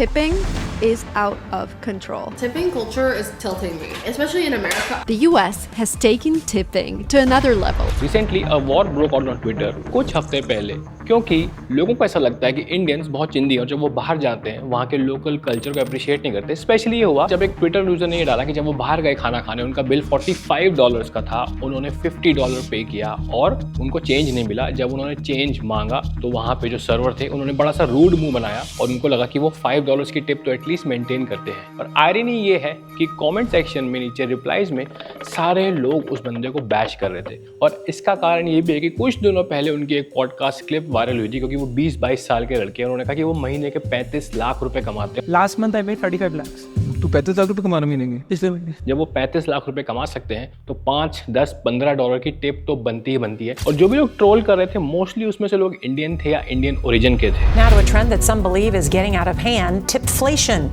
tipping is out of control. Tipping culture is tilting me, especially in America. The US has taken tipping to another level. Recently, a war broke out on Twitter कुछ हफ्ते पहले, क्योंकि लोगों को ऐसा लगता है कि इंडियंस बहुत चिंदी और जब वो बाहर जाते हैं वहाँ के लोकल कल्चर को अप्रिशिएट नहीं करते। स्पेशली ये हुआ जब एक ट्विटर यूजर ने ये डाला कि जब वो बाहर गए खाना खाने, उनका बिल $45 का था, उन्होंने $50 पे किया और उनको चेंज नहीं मिला। जब उन्होंने चेंज मांगा तो वहाँ पे जो सर्वर थे उन्होंने बड़ा सा रूड मुंह बनाया और उनको लगा कि वो $5 की टिप तो एटलीस्ट मेंटेन करते हैं। और आयरनी ये है कि कमेंट सेक्शन में नीचे रिप्लाईज में सारे लोग उस बंदे को बैश कर रहे थे। और इसका कारण ये भी है कि कुछ दिनों पहले उनकी एक पॉडकास्ट क्लिप वायरल हुई थी, क्योंकि वो 20-22 साल के लड़के हैं। उन्होंने कहा कि वो महीने के 35 लाख रुपए कमाते हैं। Last month I made 35 lakhs। तू 35 लाख रुपए कमा रहा महीने के पिछले महीने। जब वो 35 लाख रुपए कमा सकते हैं तो $5, $10, $15 की टिप तो बनती ही बनती है। और जो भी लोग ट्रोल कर रहे थे मोस्टली उसमें से लोग इंडियन थे या इंडियन ओरिजिन के थे। Now to a trend that some believe is getting out of hand, tipflation.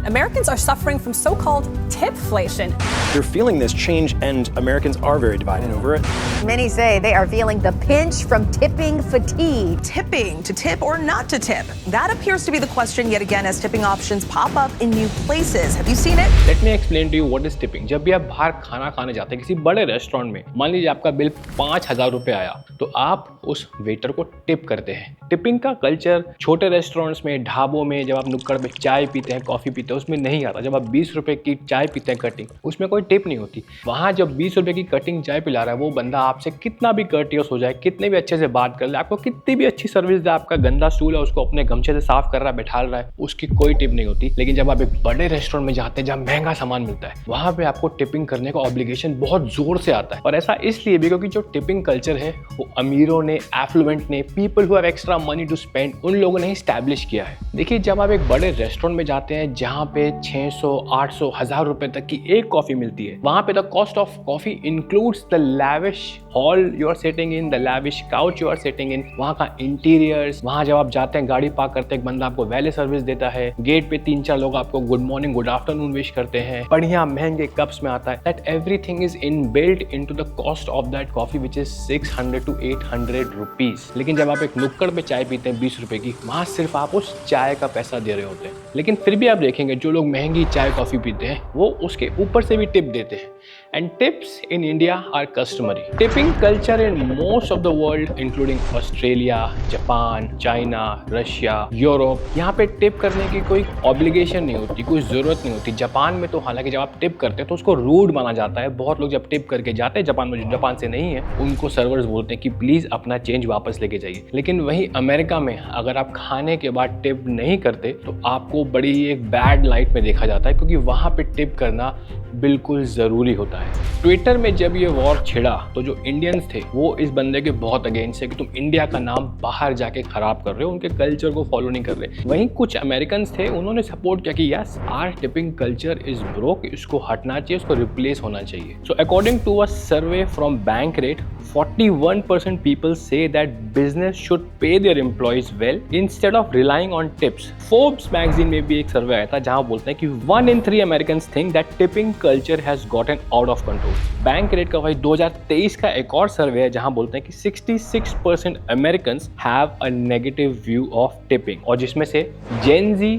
Americans are suffering from so-called tipflation. You're feeling this change and Americans are very divided over it. Many say they are feeling the pinch from tipping fatigue. Tipping, to tip or not to tip? That appears to be the question yet again as tipping options pop up in new places. Have you seen it? Let me explain to you what is tipping. जब भी आप बाहर खाना खाने जाते हैं किसी बड़े रेस्टोरेंट में, मान लीजिए आपका बिल 5,000 रुपए आया, तो आप उस वेटर को टिप करते हैं। टिपिंग का कल्चर छोटे रेस्टोरेंट्स में, ढाबों में, जब आप नुक्कड़ पे चाय पीते हैं, कॉफी पीते हैं, उसमें नहीं आता। जब आप 20 रुपए की चाय पीते हैं कटिंग, उसमें कोई टिप नहीं होती। वहाँ जब 20 रुपए की कटिंग चाय पिला रहा है वो बंदा, आपसे कितना भी कर्टियस हो जाए, कितने भी अच्छे से बात कर ले, आपको कितनी भी अच्छी सर्विस दे, आपका गंदा स्टूल है उसको अपने गमछे से साफ कर रहा है, बैठा रहा है, उसकी कोई टिप नहीं होती। लेकिन जब आप एक बड़े रेस्टोरेंट में जाते हैं जहाँ महंगा सामान मिलता है, वहाँ पे आपको टिपिंग करने का ऑब्लिगेशन बहुत जोर से आता है। और ऐसा इसलिए भी क्योंकि जो टिपिंग कल्चर है वो अमीरों ने, एफ्लुएंट ने, people who have extra money to spend, उन लोगों ने स्टैब्लिश किया है। देखिए, जब आप एक बड़े रेस्टोरेंट में जाते हैं जहाँ पे 600, 800, 1000 रुपए तक की एक कॉफी मिलती है, वहाँ पे the cost of coffee includes the lavish hall you are sitting in, the lavish couch you are sitting in, वहाँ का इंटीरियर्स, वहाँ जब आप जाते हैं गाड़ी पार्क करते हैं, एक बंदा आपको वैले सर्विस देता है, गेट पे 3-4 लोग आपको good morning, good afternoon wish करते हैं, बढ़िया महंगे कप्स में आता है। That everything is inbuilt into the cost of that coffee which is 600 to 800 rupees. लेकिन जब आप एक नुक्कड़ पे चाय पीते हैं 20 रुपए की, वहाँ सिर्फ आप उस चाय का पैसा दे रहे होते हैं। लेकिन फिर भी आप देखेंगे जो लोग महंगी चाय कॉफी पीते हैं वो उसके ऊपर से भी टिप देते हैं। And tips in India are customary. Tipping culture in most of the world, including Australia, Japan, China, Russia, Europe, यहाँ पे टिप करने की कोई ऑब्लिगेशन नहीं होती, कोई ज़रूरत नहीं होती। जापान में तो हालांकि जब आप टिप करते हैं तो उसको रूड माना जाता है। बहुत लोग जब टिप करके जाते हैं जापान में, जो जापान से नहीं है, उनको सर्वर्स बोलते हैं कि प्लीज़ अपना चेंज वापस लेके जाइए। लेकिन वहीं अमेरिका में अगर आप खाने के बाद टिप नहीं करते तो आपको बड़ी एक बैड लाइट में देखा जाता है, क्योंकि वहाँ पे टिप करना बिल्कुल ज़रूरी होता है। ट्विटर में जब ये वॉर छिड़ा तो जो इंडियंस थे वो इस बंदे के बहुत अगेंस्ट है कि तुम इंडिया का नाम बाहर जाके खराब कर रहे हो, उनके कल्चर को फॉलो नहीं कर रहे। वहीं कुछ अमेरिकन्स थे, उन्होंने सपोर्ट किया कि yes, our tipping culture is broke, इसको हटना चाहिए, इसको रिप्लेस होना चाहिए। So according to a survey from Bankrate, 41% people say that business should pay their employees well instead of relying on tips. Forbes magazine में भी एक सर्वे आया था जहां बोलते हैं कि 1 in 3 Americans think that tipping culture has gotten out of control. Bankrate का भाई 2023 का एक और सर्वे है जहां बोलते हैं कि 66% Americans have a negative view of tipping, और जिसमें से Gen Z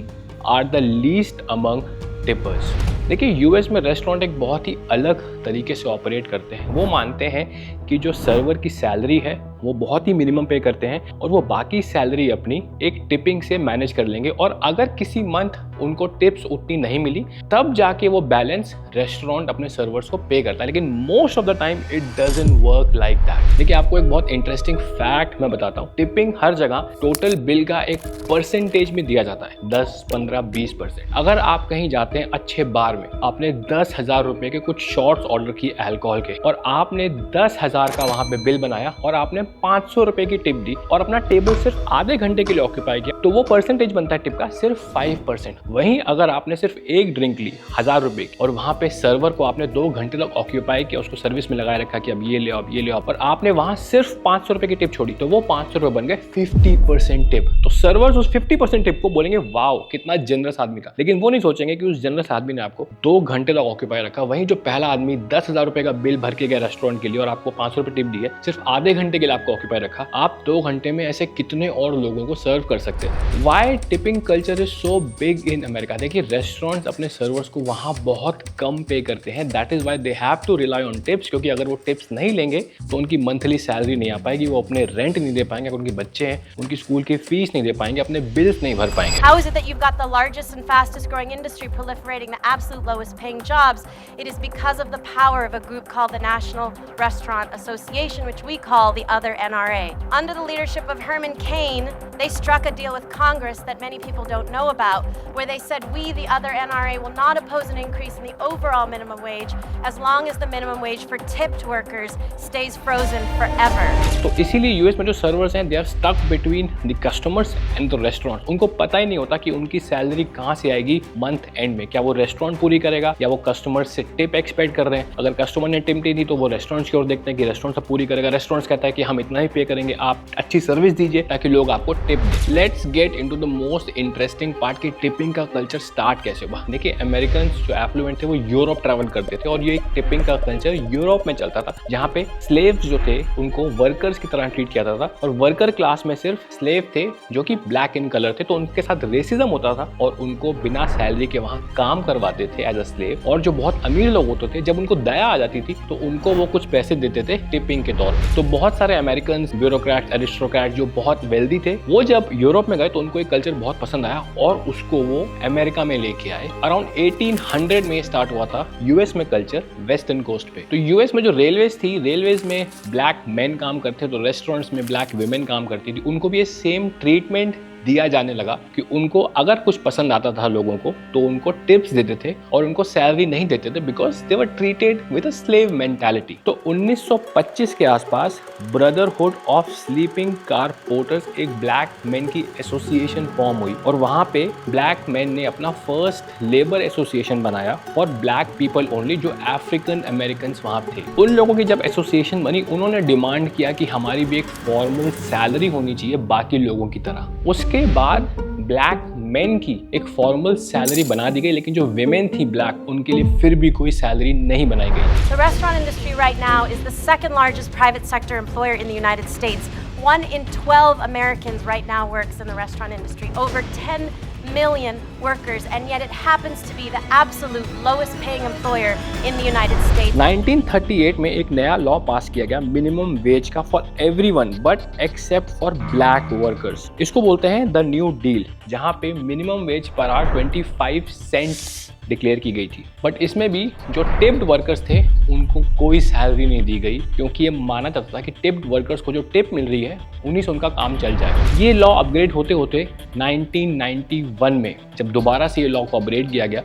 are the least among tippers. देखिए, यूएस में रेस्टोरेंट एक बहुत ही अलग तरीके से ऑपरेट करते हैं। वो मानते हैं कि जो सर्वर की सैलरी है वो बहुत ही मिनिमम पे करते हैं और वो बाकी सैलरी अपनी एक टिपिंग से मैनेज कर लेंगे। और अगर किसी मंथ उनको टिप्स उतनी नहीं मिली तब जाके वो बैलेंस रेस्टोरेंट अपने सर्वर्स को पे करता है। लेकिन most of the time it doesn't work like that. देखिए, आपको एक बहुत इंटरेस्टिंग फैक्ट मैं बताता हूँ। टिपिंग हर जगह टोटल बिल का एक परसेंटेज में दिया जाता है, 10, 15, 20%। अगर आप कहीं जाते हैं अच्छे बार में, आपने 10,000 रुपए के कुछ शॉट्स ऑर्डर किए अल्कोहल के और आपने 10,000 का वहां पे बिल बनाया और आपने 500 रुपए की टिप दी और अपना टेबल सिर्फ आधे घंटे के लिए ऑक्यूपाई किया, तो वो परसेंटेज बनता है टिप का सिर्फ 5%। वहीं अगर आपने सिर्फ एक ड्रिंक ली 1000 रुपए की और वहां पे सर्वर को आपने 2 घंटे तक ऑक्यूपाई किया, उसको सर्विस में लगाए रखा कि अब ये ले आओ, ये ले आओ, और आपने वहां सिर्फ 500 रुपए की टिप छोड़ी, तो वो 500 रुपए बन गए 50% टिप। तो सर्वर्स उस 50% टिप को बोलेंगे वाओ कितना जनरस आदमी का, लेकिन वो नहीं सोचेंगे कि उस जनरस आदमी ने आपको 2 घंटे तक ऑक्यूपाई रखा। वहीं जो पहला आदमी 10,000 रुपए का बिल भर के गया रेस्टोरेंट के लिए और आपको 500 रुपये टिप दी है, सिर्फ आधे घंटे के लिए आपको ऑक्यूपाई रखा, आप 2 घंटे में ऐसे कितने और लोगों को सर्व कर सकते हैं। Why tipping culture is so big in America? देखिए रेस्टोरेंट्स अपने सर्वर्स को वहाँ बहुत कम पे करते हैं, that is why they have to rely on tips, क्योंकि अगर वो टिप्स नहीं लेंगे तो उनकी मंथली सैलरी नहीं आ पाएगी, वो अपने रेंट नहीं दे पाएंगे, अगर उनके बच्चे हैं उनकी स्कूल की फीस नहीं दे पाएंगे, अपने बिल्स नहीं भर पाएंगे। How is it that you've got the largest and fastest growing industry proliferating the absolute lowest paying jobs? It is because of the power of a group called the National Restaurant Association, which we call the Other NRA. Under the leadership of Herman Cain, they struck a deal with Congress that many people don't know about, where they said we, the Other NRA, will not oppose an increase in the overall minimum wage as long as the minimum wage for tipped workers stays frozen forever. तो इसीलिए US में जो servers हैं, they are stuck between the customers and the restaurant. उनको पता ही नहीं होता कि उनकी सैलरी कहाँ से आएगी मंथ एंड में, क्या वो रेस्टोरेंट पूरी करेगा या वो कस्टमर से टिप एक्सपेक्ट कर रहे हैं। अगर कस्टमर ने टिप दी थी तो वो रेस्टोरेंट्स की ओर देखते हैं कि रेस्टोरेंट सब पूरी करेगा, रेस्टोरेंट्स कहता है कि हम इतना ही पे करेंगे, आप अच्छी सर्विस दीजिए ताकि लोग आपको टिप दें। Let's get into the most interesting part कि टिपिंग का कल्चर स्टार्ट कैसे हुआ। देखिए अमेरिकन जो एफ्लुएंट थे वो यूरोप ट्रैवल करते थे और ये टिपिंग का कल्चर यूरोप में चलता था, जहाँ पे स्लेव्स जो थे उनको वर्कर्स की तरह ट्रीट किया जाता था और वर्कर क्लास में सिर्फ स्लेव थे जो कि ब्लैक इन कलर थे, तो उनके साथ रेसिज्म होता था और उनको बिना सैलरी के वहाँ काम करवाते थे एज अ स्लेव। और जो बहुत अमीर लोग होते थे, जब उनको दया आ जाती थी तो उनको वो कुछ पैसे देते थे टिपिंग के तौर पे। तो बहुत सारे अमेरिकन ब्यूरोक्रेट, एरिस्टोक्रेट जो बहुत वेल्दी थे, वो जब यूरोप में गए तो उनको एक कल्चर बहुत पसंद आया और उसको वो अमेरिका में लेके आए। अराउंड 1800 में स्टार्ट हुआ था यूएस में कल्चर वेस्टर्न कोस्ट पे। तो यूएस में जो रेलवेज थी, रेलवेज में ब्लैक मेन काम करते थे, तो रेस्टोरेंट्स में ब्लैक विमेन काम करती थी, उनको भी ये सेम ट्रीटमेंट दिया जाने लगा कि उनको अगर कुछ पसंद आता था लोगों को तो उनको टिप्स देते थे और उनको सैलरी नहीं देते थे because they were treated with a slave mentality. तो 1925 के आसपास brotherhood of sleeping car porters एक ब्लैक मैन की एसोसिएशन फॉर्म हुई और वहाँ पे ब्लैक मैन ने अपना फर्स्ट लेबर एसोसिएशन बनाया फॉर ब्लैक पीपल ओनली, जो अफ्रीकन अमेरिकन वहाँ थे। उन लोगों की जब एसोसिएशन बनी, उन्होंने डिमांड किया कि हमारी भी एक फॉर्मल सैलरी होनी चाहिए बाकी लोगों की तरह। उसके बाद ब्लैक मेन की एक फॉर्मल सैलरी बना दी गई, लेकिन जो विमेन थी ब्लैक, उनके लिए फिर भी कोई सैलरी नहीं बनाई गई। The restaurant industry right now is the second largest private sector employer in the United States. 1 in 12 Americans right now works in the restaurant industry. Over 10 million workers, and yet it happens to be the absolute lowest paying employer in the United States. 1938 में एक नया law pass किया गया minimum wage का for everyone but except for black workers. इसको बोलते हैं the new deal, जहाँ पे minimum wage per hour 25 cents declare की गई थी। बट इसमें भी जो टिप्ड वर्कर्स थे उनको कोई सैलरी नहीं दी गई, क्योंकि ये माना जाता था कि टिप्ड वर्कर्स को जो टिप मिल रही है उन्हीं से उनका काम चल जाए। ये लॉ अपग्रेड होते होते 1991 में जब दोबारा से ये लॉ को अपग्रेड किया गया,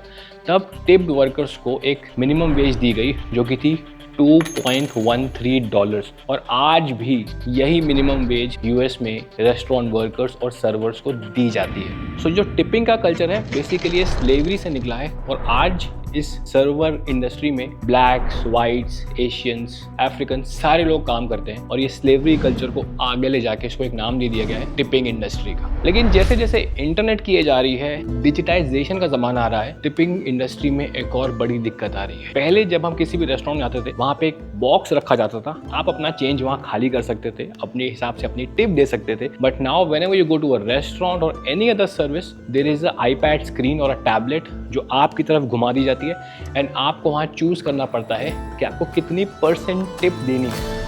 तब टिप्ड वर्कर्स को एक मिनिमम वेज दी गई जो कि थी $2.13 और आज भी यही मिनिमम वेज यूएस में रेस्टोरेंट वर्कर्स और सर्वर्स को दी जाती है। सो जो टिपिंग का कल्चर है बेसिकली स्लेवरी से निकला है और आज इस सर्वर इंडस्ट्री में ब्लैक्स, वाइट्स, एशियंस, अफ्रीकन सारे लोग काम करते हैं और ये स्लेवरी कल्चर को आगे ले जाके इसको एक नाम दे दिया गया है टिपिंग इंडस्ट्री का। लेकिन जैसे जैसे इंटरनेट की एज आ रही है, डिजिटाइजेशन का जमाना आ रहा है, टिपिंग इंडस्ट्री में एक और बड़ी दिक्कत आ रही है। पहले जब हम किसी भी रेस्टोरेंट में जाते थे, वहाँ पे एक बॉक्स रखा जाता था, आप अपना चेंज वहाँ खाली कर सकते थे, अपने हिसाब से अपनी टिप दे सकते थे। But now whenever you go to a restaurant और any other service, there is a iPad screen और अ टैबलेट जो आपकी तरफ घुमा दी जाती है एंड आपको वहाँ चूज करना पड़ता है कि आपको कितनी % टिप देनी है।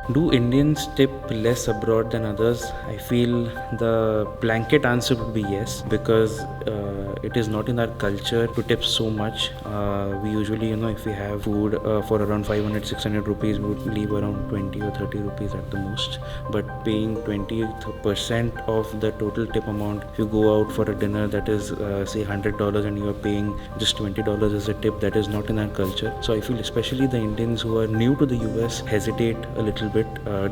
Do Indians tip less abroad than others? I feel the blanket answer would be yes, because it is not in our culture to tip so much. We usually, if we have food for around 500-600 rupees, we would leave around 20 or 30 rupees at the most. But paying 20% of the total tip amount, if you go out for a dinner that is say $100 and you are paying just $20 as a tip, that is not in our culture. So I feel especially the Indians who are new to the US hesitate a little bit.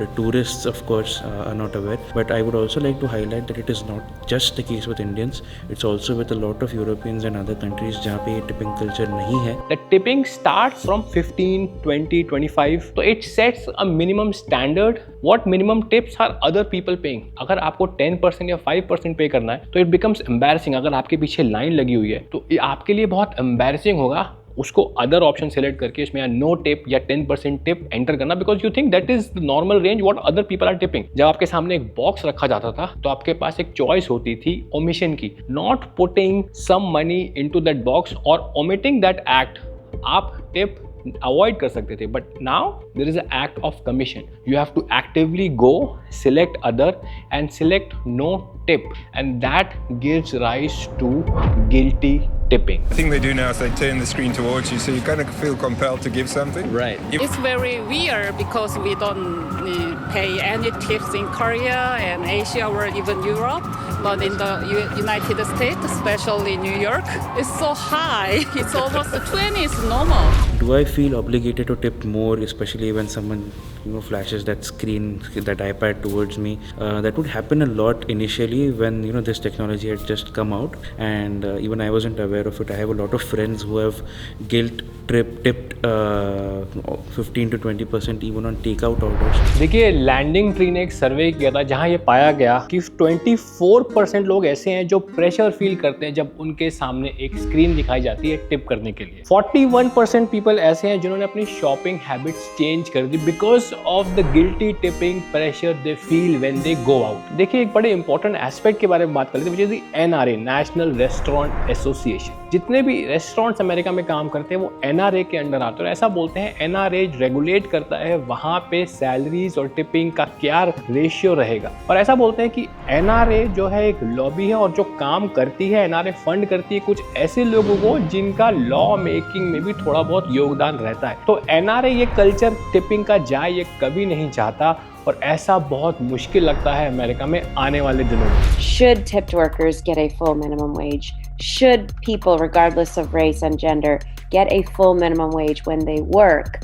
The tourists of course are not aware, but I would also like to highlight that it is not just the case with Indians, it's also with a lot of Europeans and other countries जहाँ पे tipping culture नहीं है. The tipping starts from 15, 20, 25, so it sets a minimum standard. What minimum tips are other people paying? अगर आपको 10% या 5% पे करना है तो it becomes embarrassing. अगर आपके पीछे लाइन लगी हुई है तो ये आपके लिए बहुत embarrassing होगा उसको अदर ऑप्शन सेलेक्ट करके इसमें नो टिप या 10% टिप एंटर करना, because you think that is the normal range what other people are tipping. जब आपके सामने एक बॉक्स रखा जाता था तो आपके पास एक चॉइस होती थी ओमिशन की, not putting some money into that box और ओमिटिंग दैट एक्ट आप टिप अवॉइड कर सकते थे। But now there is a act of commission, you have to actively go select other and select no tip, and that gives rise to guilty tipping. The thing they do now is they turn the screen towards you, so you kind of feel compelled to give something. Right. It's very weird because we don't pay any tips in Korea and Asia or even Europe, but in the United States, especially New York, it's so high. It's almost 20 is normal. Do I feel obligated to tip more, especially when someone flashes that screen, that iPad towards me? That would happen a lot initially when this technology had just come out, and even I wasn't aware of it. I have a lot of friends who have tipped 15 to 20% even on takeout orders. देखिए, landing tree ने एक सर्वे किया था जहां ये पाया गया कि 24% लोग ऐसे हैं जो प्रेशर फील करते हैं जब उनके सामने एक स्क्रीन दिखाई जाती है टिप करने के लिए। 41% पीपल ऐसे हैं जिन्होंने अपनी शॉपिंग हैबिट्स चेंज कर दी because of the guilty tipping pressure they feel when they go out. देखिए, एक बड़े इंपॉर्टेंट एस्पेक्ट के बारे में बात कर लेते हैं, which is the NRA, national restaurant association. जितने भी रेस्टोरेंट्स अमेरिका में काम करते हैं वो NRA के अंडर आते हैं, और ऐसा बोलते हैं NRA रेगुलेट करता है वहां पे सैलरीज और टिपिंग का क्या रेशियो रहेगा। और ऐसा बोलते हैं कि NRA जो है एक लॉबी है और जो काम करती है, NRA फंड करती है कुछ ऐसे लोगों को जिनका लॉ मेकिंग में भी थोड़ा बहुत योगदान रहता है। तो NRA ये कल्चर टिपिंग का जाए ये कभी नहीं चाहता, और ऐसा बहुत मुश्किल लगता है अमेरिका में आने वाले दिनों में। Should tipped workers get a full minimum wage? Should people, regardless of race and gender, get a full minimum wage when they work?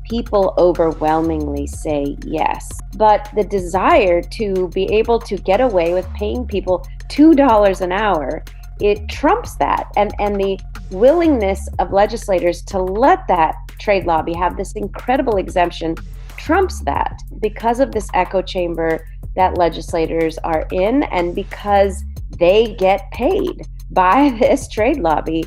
People overwhelmingly say yes. But the desire to be able to get away with paying people $2 an hour, it trumps that. And the willingness of legislators to let that trade lobby have this incredible exemption trumps that, because of this echo chamber that legislators are in, and because they get paid by this trade lobby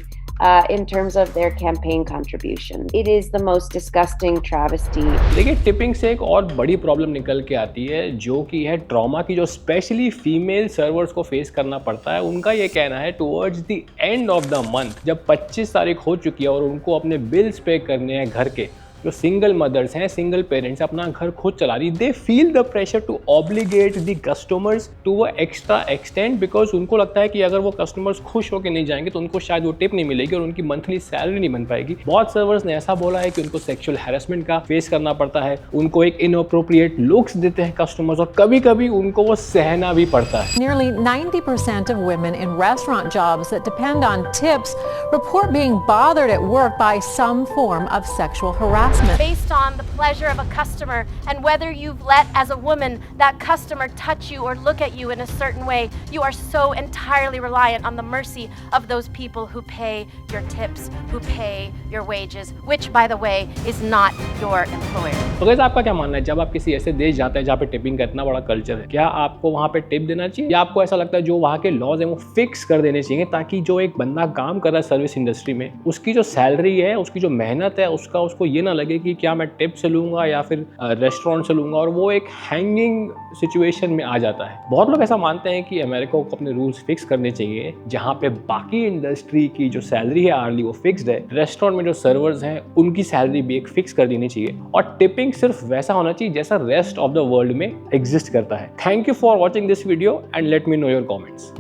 in terms of their campaign contribution. It is the most disgusting travesty. देखिए, tipping से एक और बड़ी problem निकल के आती है जो कि है ट्रॉमा की, जो स्पेशली फीमेल सर्वर्स को फेस करना पड़ता है। उनका ये कहना है towards the end of the month, जब 25 तारीख हो चुकी है और उनको अपने बिल्स पे करने हैं घर के, जो सिंगल मदर्स हैं, सिंगल पेरेंट्स अपना घर खुद चला रही, they feel the pressure to obligate the customers to a extra extent, because उनको लगता है कि अगर वो कस्टमर्स खुश होकर नहीं जाएंगे तो उनको शायद वो टिप नहीं मिलेगी और उनकी मंथली सैलरी नहीं बन पाएगी। बहुत सर्वर्स ने ऐसा बोला है कि उनको सेक्सुअल हैरेसमेंट का फेस करना पड़ता है, उनको एक इनअप्रोप्रिएट लुक्स देते हैं कस्टमर्स, और कभी कभी उनको वो सहना भी पड़ता है। Nearly 90% of women in restaurant jobs that depend on tips report being bothered at work by some form of sexual harassment. Based on the pleasure of a customer and whether you've let, as a woman, that customer touch you or look at you in a certain way, you are so entirely reliant on the mercy of those people who pay your tips, who pay your wages, which, by the way, is not your employer. तो guys, आपका क्या मानना है, जब आप किसी ऐसे देश जाते हैं जहाँ पे टिपिंग का इतना बड़ा कल्चर है, क्या आपको वहाँ पे टिप देना चाहिए, या आपको ऐसा लगता है जो वहाँ के लॉज हैं वो फिक्स कर देने चाहिए, ताकि जो एक बंदा काम कर रहा है सर्विस इंडस्ट्री में, उसकी जो सैलरी है, उसकी जो मेहनत है, उसको ये ना लगे कि क्या मैं टिप से लूंगा या फिर रेस्टोरेंट से लूंगा, और वो एक हैंगिंग सिचुएशन में आ जाता है। बहुत लोग ऐसा मानते हैं कि अमेरिका को अपने रूल्स फिक्स करने चाहिए, जहां पे बाकी इंडस्ट्री की जो सैलरी है आर्ली वो फिक्स्ड है, रेस्टोरेंट में जो सर्वर्स हैं उनकी सैलरी भी एक फिक्स कर देनी चाहिए, और टिपिंग सिर्फ वैसा होना चाहिए जैसा रेस्ट ऑफ द वर्ल्ड में एग्जिस्ट करता है। Thank you for watching this video and let me know your comments.